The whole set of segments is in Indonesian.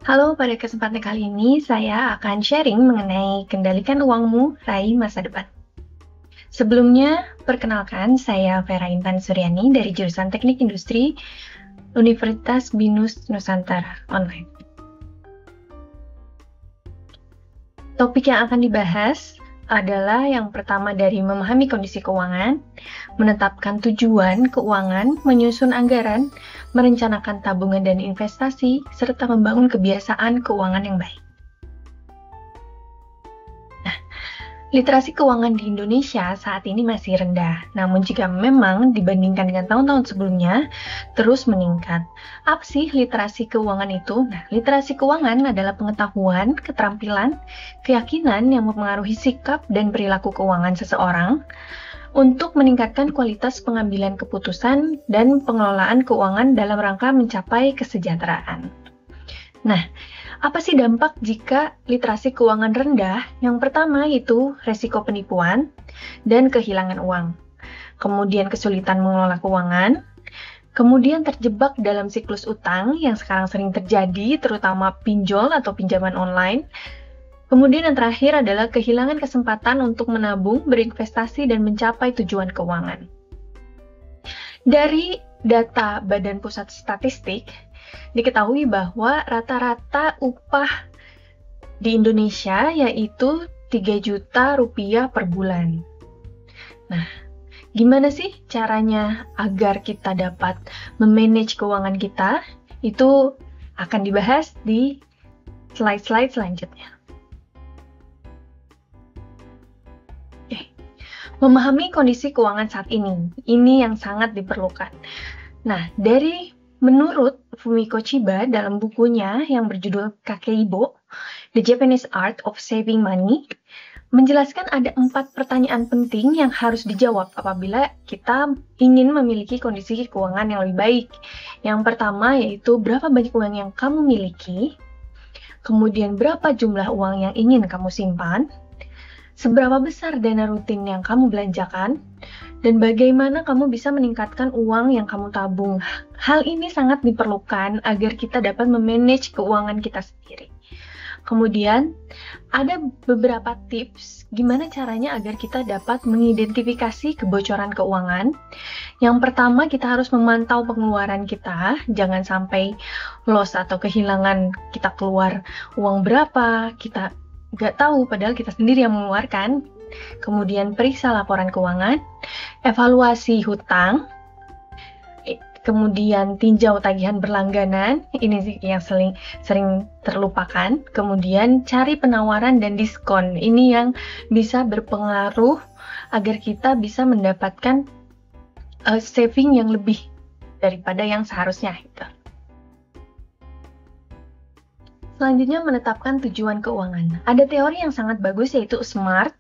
Halo, pada kesempatan kali ini saya akan sharing mengenai kendalikan uangmu, raih masa depan. Sebelumnya, perkenalkan saya Vera Intan Suryani dari jurusan Teknik Industri Universitas BINUS Nusantara Online. Topik yang akan dibahas adalah yang pertama dari memahami kondisi keuangan, menetapkan tujuan keuangan, menyusun anggaran, merencanakan tabungan dan investasi, serta membangun kebiasaan keuangan yang baik. Literasi keuangan di Indonesia saat ini masih rendah, namun jika memang dibandingkan dengan tahun-tahun sebelumnya, terus meningkat. Apa sih literasi keuangan itu? Nah, literasi keuangan adalah pengetahuan, keterampilan, keyakinan yang mempengaruhi sikap dan perilaku keuangan seseorang untuk meningkatkan kualitas pengambilan keputusan dan pengelolaan keuangan dalam rangka mencapai kesejahteraan. Nah, apa sih dampak jika literasi keuangan rendah? Yang pertama yaitu resiko penipuan dan kehilangan uang. Kemudian kesulitan mengelola keuangan. Kemudian terjebak dalam siklus utang yang sekarang sering terjadi, terutama pinjol atau pinjaman online. Kemudian yang terakhir adalah kehilangan kesempatan untuk menabung, berinvestasi, dan mencapai tujuan keuangan. Dari data Badan Pusat Statistik, diketahui bahwa rata-rata upah di Indonesia yaitu 3 juta rupiah per bulan. Nah, gimana sih caranya agar kita dapat memanage keuangan kita? Itu akan dibahas di slide-slide selanjutnya. Memahami kondisi keuangan saat ini yang sangat diperlukan. Nah, menurut Fumiko Chiba dalam bukunya yang berjudul Kakeibo, The Japanese Art of Saving Money, menjelaskan ada 4 pertanyaan penting yang harus dijawab apabila kita ingin memiliki kondisi keuangan yang lebih baik. Yang pertama yaitu berapa banyak uang yang kamu miliki, kemudian berapa jumlah uang yang ingin kamu simpan, seberapa besar dana rutin yang kamu belanjakan, dan bagaimana kamu bisa meningkatkan uang yang kamu tabung. Hal ini sangat diperlukan agar kita dapat memanage keuangan kita sendiri. Kemudian, ada beberapa tips gimana caranya agar kita dapat mengidentifikasi kebocoran keuangan. Yang pertama, kita harus memantau pengeluaran kita. Jangan sampai loss atau kehilangan kita keluar uang berapa, kita nggak tahu padahal kita sendiri yang mengeluarkan. Kemudian periksa laporan keuangan, evaluasi hutang, kemudian tinjau tagihan berlangganan, ini sih yang sering terlupakan. Kemudian cari penawaran dan diskon, ini yang bisa berpengaruh agar kita bisa mendapatkan saving yang lebih daripada yang seharusnya gitu. Selanjutnya menetapkan tujuan keuangan. Ada teori yang sangat bagus yaitu SMART.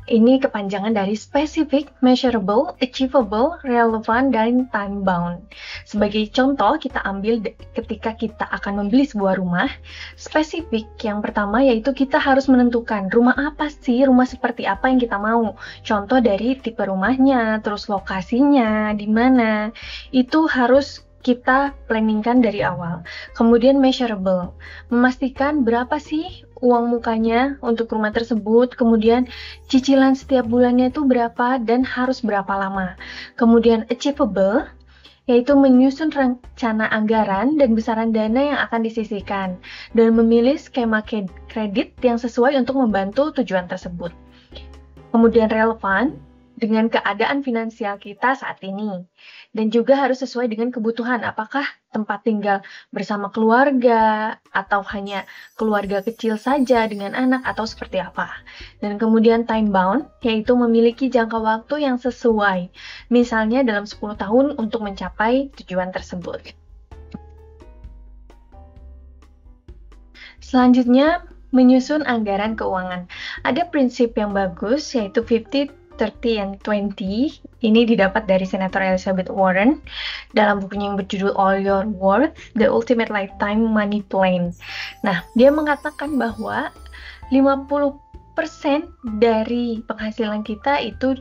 Ini kepanjangan dari Specific, Measurable, Achievable, Relevant, dan Time Bound. Sebagai contoh, kita ambil ketika kita akan membeli sebuah rumah. Spesifik yang pertama yaitu kita harus menentukan rumah apa sih, rumah seperti apa yang kita mau. Contoh dari tipe rumahnya, terus lokasinya, di mana. Itu harus kita planningkan dari awal. Kemudian measurable, memastikan berapa sih uang mukanya untuk rumah tersebut, kemudian cicilan setiap bulannya itu berapa dan harus berapa lama. Kemudian achievable, yaitu menyusun rencana anggaran dan besaran dana yang akan disisihkan, dan memilih skema kredit yang sesuai untuk membantu tujuan tersebut. Kemudian relevan, dengan keadaan finansial kita saat ini. Dan juga harus sesuai dengan kebutuhan, apakah tempat tinggal bersama keluarga, atau hanya keluarga kecil saja dengan anak, atau seperti apa. Dan kemudian time bound, yaitu memiliki jangka waktu yang sesuai, misalnya dalam 10 tahun untuk mencapai tujuan tersebut. Selanjutnya, menyusun anggaran keuangan. Ada prinsip yang bagus, yaitu 50, 30 and 20. Ini didapat dari Senator Elizabeth Warren dalam bukunya yang berjudul All Your Worth, The Ultimate Lifetime Money Plan. Nah, dia mengatakan bahwa 50% dari penghasilan kita itu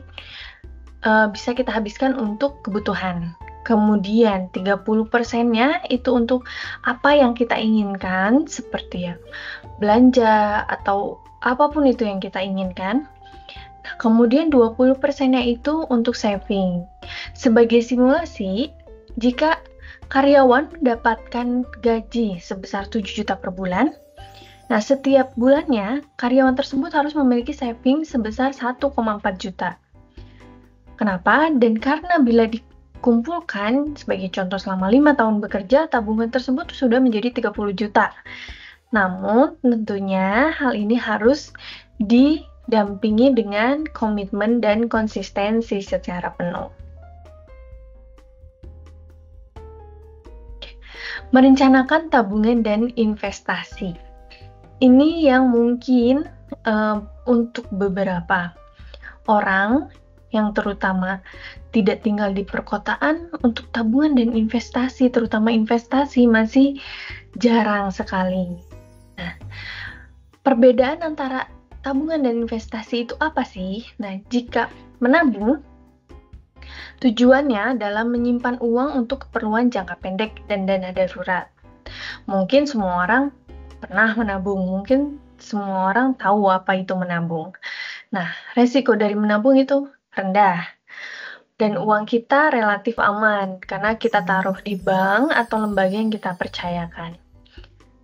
bisa kita habiskan untuk kebutuhan. Kemudian 30%-nya itu untuk apa yang kita inginkan, seperti ya belanja atau apapun itu yang kita inginkan. Kemudian 20%-nya itu untuk saving. Sebagai simulasi, jika karyawan mendapatkan gaji sebesar 7 juta per bulan, nah setiap bulannya karyawan tersebut harus memiliki saving sebesar 1,4 juta. Kenapa? Dan karena bila dikumpulkan sebagai contoh selama 5 tahun bekerja, tabungan tersebut sudah menjadi 30 juta. Namun tentunya hal ini harus didampingi dengan komitmen dan konsistensi secara penuh. Merencanakan tabungan dan investasi. Ini yang mungkin untuk beberapa orang yang terutama tidak tinggal di perkotaan, untuk tabungan dan investasi, terutama investasi, masih jarang sekali. Nah, perbedaan antara tabungan dan investasi itu apa sih? Nah, jika menabung, tujuannya adalah menyimpan uang untuk keperluan jangka pendek dan dana darurat. Mungkin semua orang pernah menabung, mungkin semua orang tahu apa itu menabung. Nah, resiko dari menabung itu rendah. Dan uang kita relatif aman karena kita taruh di bank atau lembaga yang kita percayakan.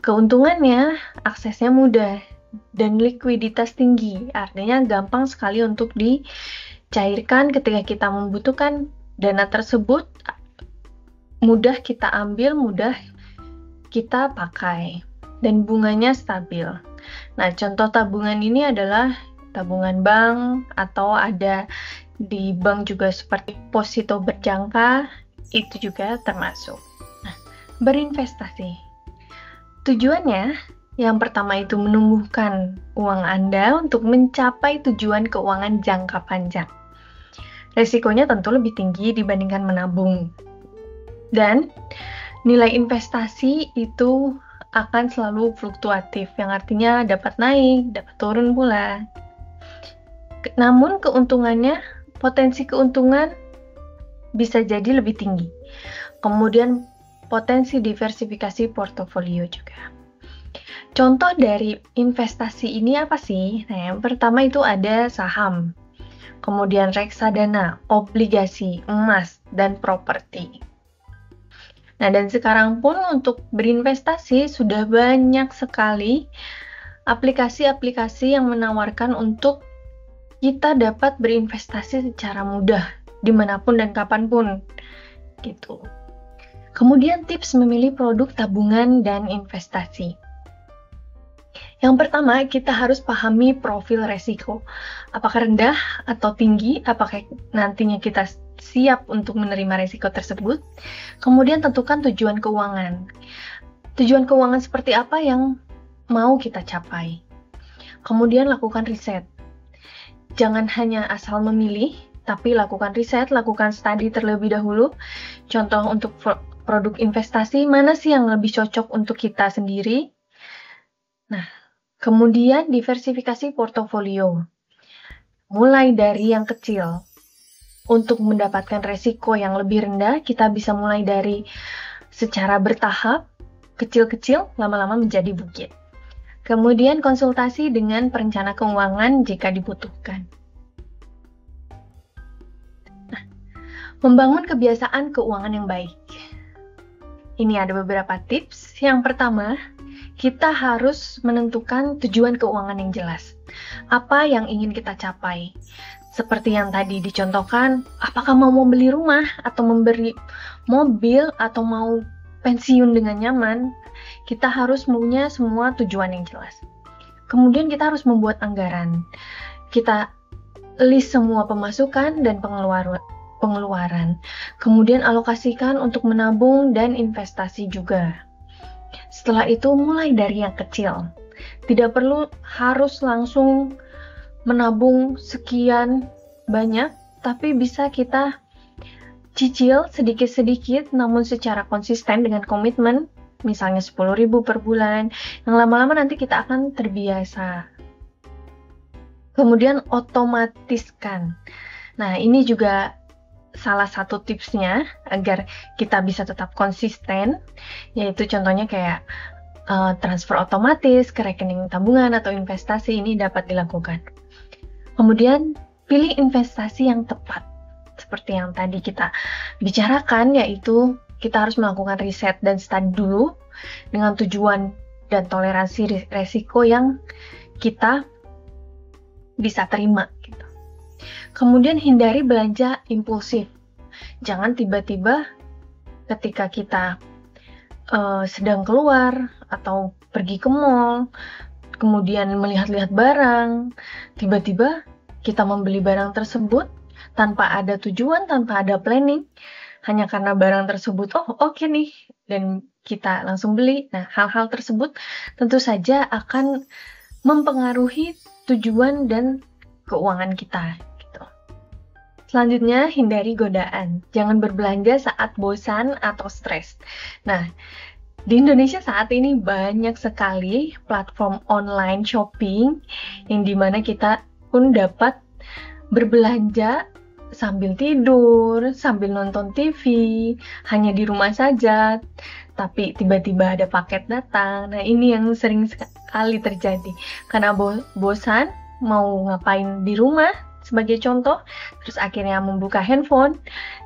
Keuntungannya, aksesnya mudah dan likuiditas tinggi. Artinya gampang sekali untuk dicairkan ketika kita membutuhkan dana tersebut. Mudah kita ambil, mudah kita pakai. Dan bunganya stabil. Nah, contoh tabungan ini adalah tabungan bank atau ada di bank juga seperti deposito berjangka, itu juga termasuk. Nah, berinvestasi. Tujuannya yang pertama itu menumbuhkan uang Anda untuk mencapai tujuan keuangan jangka panjang. Resikonya tentu lebih tinggi dibandingkan menabung. Dan nilai investasi itu akan selalu fluktuatif, yang artinya dapat naik, dapat turun pula. Namun potensi keuntungan bisa jadi lebih tinggi. Kemudian potensi diversifikasi portofolio juga. Contoh dari investasi ini apa sih? Nah, yang pertama itu ada saham, kemudian reksadana, obligasi, emas, dan properti. Nah, dan sekarang pun untuk berinvestasi sudah banyak sekali aplikasi-aplikasi yang menawarkan untuk kita dapat berinvestasi secara mudah, dimanapun dan kapanpun, gitu. Kemudian tips memilih produk tabungan dan investasi. Yang pertama, kita harus pahami profil resiko. Apakah rendah atau tinggi, apakah nantinya kita siap untuk menerima risiko tersebut. Kemudian tentukan tujuan keuangan. Tujuan keuangan seperti apa yang mau kita capai. Kemudian lakukan riset. Jangan hanya asal memilih, tapi lakukan riset, lakukan studi terlebih dahulu. Contoh untuk produk investasi, mana sih yang lebih cocok untuk kita sendiri. Nah, kemudian diversifikasi portofolio. Mulai dari yang kecil. Untuk mendapatkan resiko yang lebih rendah, kita bisa mulai dari secara bertahap, kecil-kecil, lama-lama menjadi bukit. Kemudian konsultasi dengan perencana keuangan jika dibutuhkan. Nah, membangun kebiasaan keuangan yang baik. Ini ada beberapa tips. Yang pertama, kita harus menentukan tujuan keuangan yang jelas. Apa yang ingin kita capai? Seperti yang tadi dicontohkan, apakah mau membeli rumah, atau membeli mobil, atau mau pensiun dengan nyaman? Kita harus punya semua tujuan yang jelas. Kemudian kita harus membuat anggaran. Kita list semua pemasukan dan pengeluaran. Kemudian alokasikan untuk menabung dan investasi juga. Setelah itu mulai dari yang kecil. Tidak perlu harus langsung menabung sekian banyak, tapi bisa kita cicil sedikit-sedikit namun secara konsisten dengan komitmen, misalnya 10.000 per bulan, yang lama-lama nanti kita akan terbiasa. Kemudian otomatiskan. Nah, ini juga salah satu tipsnya agar kita bisa tetap konsisten, yaitu contohnya kayak transfer otomatis ke rekening tabungan atau investasi ini dapat dilakukan. Kemudian pilih investasi yang tepat. Seperti yang tadi kita bicarakan, yaitu kita harus melakukan riset dan studi dulu dengan tujuan dan toleransi resiko yang kita bisa terima. Gitu. Kemudian hindari belanja impulsif. Jangan tiba-tiba ketika kita sedang keluar atau pergi ke mall, kemudian melihat-lihat barang, tiba-tiba kita membeli barang tersebut tanpa ada tujuan, tanpa ada planning, hanya karena barang tersebut, oke nih, dan kita langsung beli. Nah, hal-hal tersebut tentu saja akan mempengaruhi tujuan dan keuangan kita. Gitu. Selanjutnya, hindari godaan. Jangan berbelanja saat bosan atau stres. Nah, di Indonesia saat ini banyak sekali platform online shopping yang dimana kita pun dapat berbelanja sambil tidur, sambil nonton TV, hanya di rumah saja, tapi tiba-tiba ada paket datang. Nah, ini yang sering sekali terjadi. Karena bosan, mau ngapain di rumah, sebagai contoh, terus akhirnya membuka handphone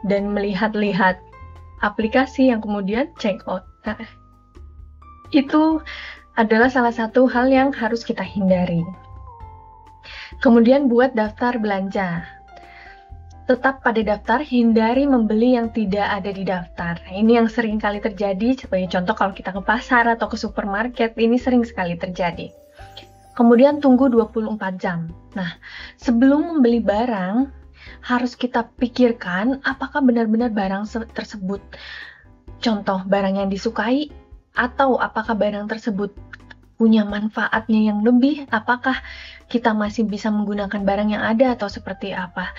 dan melihat-lihat aplikasi yang kemudian check out. Nah, itu adalah salah satu hal yang harus kita hindari. Kemudian buat daftar belanja. Tetap pada daftar, hindari membeli yang tidak ada di daftar. Nah, ini yang sering kali terjadi, sebagai contoh kalau kita ke pasar atau ke supermarket, ini sering sekali terjadi. Kemudian tunggu 24 jam. Nah, sebelum membeli barang, harus kita pikirkan apakah benar-benar barang tersebut, contoh barang yang disukai, atau apakah barang tersebut punya manfaatnya yang lebih, apakah kita masih bisa menggunakan barang yang ada atau seperti apa.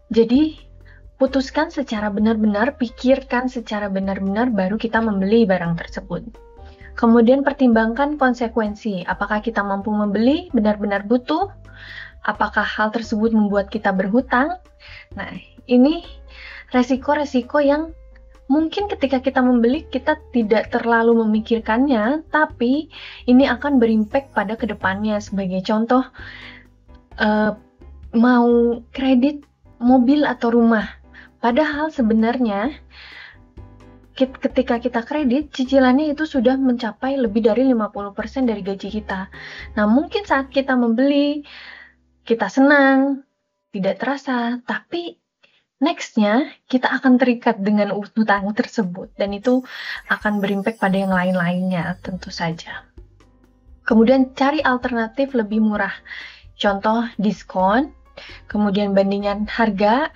Jadi, putuskan secara benar-benar, pikirkan secara benar-benar baru kita membeli barang tersebut. Kemudian pertimbangkan konsekuensi, apakah kita mampu membeli, benar-benar butuh, apakah hal tersebut membuat kita berhutang. Nah, ini resiko-resiko yang mungkin ketika kita membeli, kita tidak terlalu memikirkannya, tapi ini akan berimpact pada kedepannya. Sebagai contoh, mau kredit mobil atau rumah. Padahal sebenarnya, ketika kita kredit, cicilannya itu sudah mencapai lebih dari 50% dari gaji kita. Nah, mungkin saat kita membeli, kita senang, tidak terasa, tapi next-nya kita akan terikat dengan utang tersebut, dan itu akan berimpact pada yang lain-lainnya tentu saja. Kemudian cari alternatif lebih murah, contoh diskon, kemudian bandingan harga,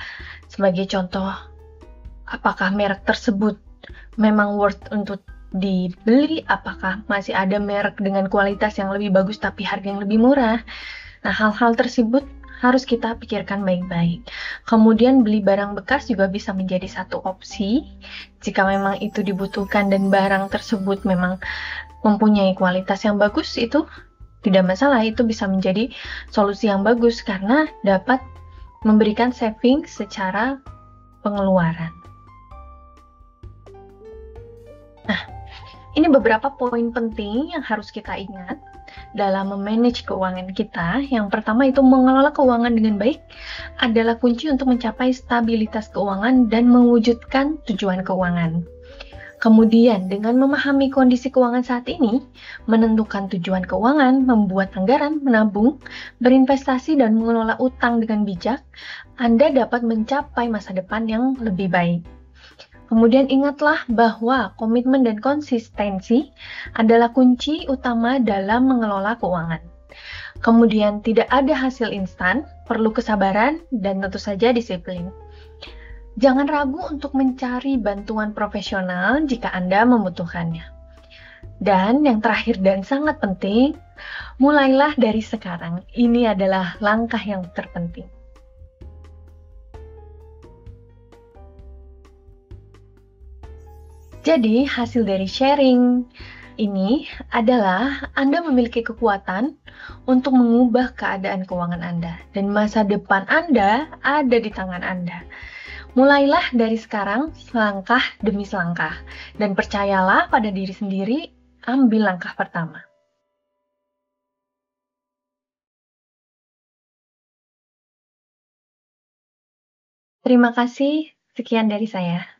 sebagai contoh apakah merek tersebut memang worth untuk dibeli, apakah masih ada merek dengan kualitas yang lebih bagus tapi harga yang lebih murah. Nah, hal-hal tersebut harus kita pikirkan baik-baik. Kemudian beli barang bekas juga bisa menjadi satu opsi jika memang itu dibutuhkan dan barang tersebut memang mempunyai kualitas yang bagus, itu tidak masalah, itu bisa menjadi solusi yang bagus karena dapat memberikan saving secara pengeluaran. Nah, ini beberapa poin penting yang harus kita ingat dalam memanage keuangan kita. Yang pertama itu mengelola keuangan dengan baik adalah kunci untuk mencapai stabilitas keuangan dan mewujudkan tujuan keuangan. Kemudian, dengan memahami kondisi keuangan saat ini, menentukan tujuan keuangan, membuat anggaran, menabung, berinvestasi, dan mengelola utang dengan bijak, Anda dapat mencapai masa depan yang lebih baik. Kemudian ingatlah bahwa komitmen dan konsistensi adalah kunci utama dalam mengelola keuangan. Kemudian tidak ada hasil instan, perlu kesabaran, dan tentu saja disiplin. Jangan ragu untuk mencari bantuan profesional jika Anda membutuhkannya. Dan yang terakhir dan sangat penting, mulailah dari sekarang. Ini adalah langkah yang terpenting. Jadi, hasil dari sharing ini adalah Anda memiliki kekuatan untuk mengubah keadaan keuangan Anda. Dan masa depan Anda ada di tangan Anda. Mulailah dari sekarang, selangkah demi selangkah, dan percayalah pada diri sendiri, ambil langkah pertama. Terima kasih, sekian dari saya.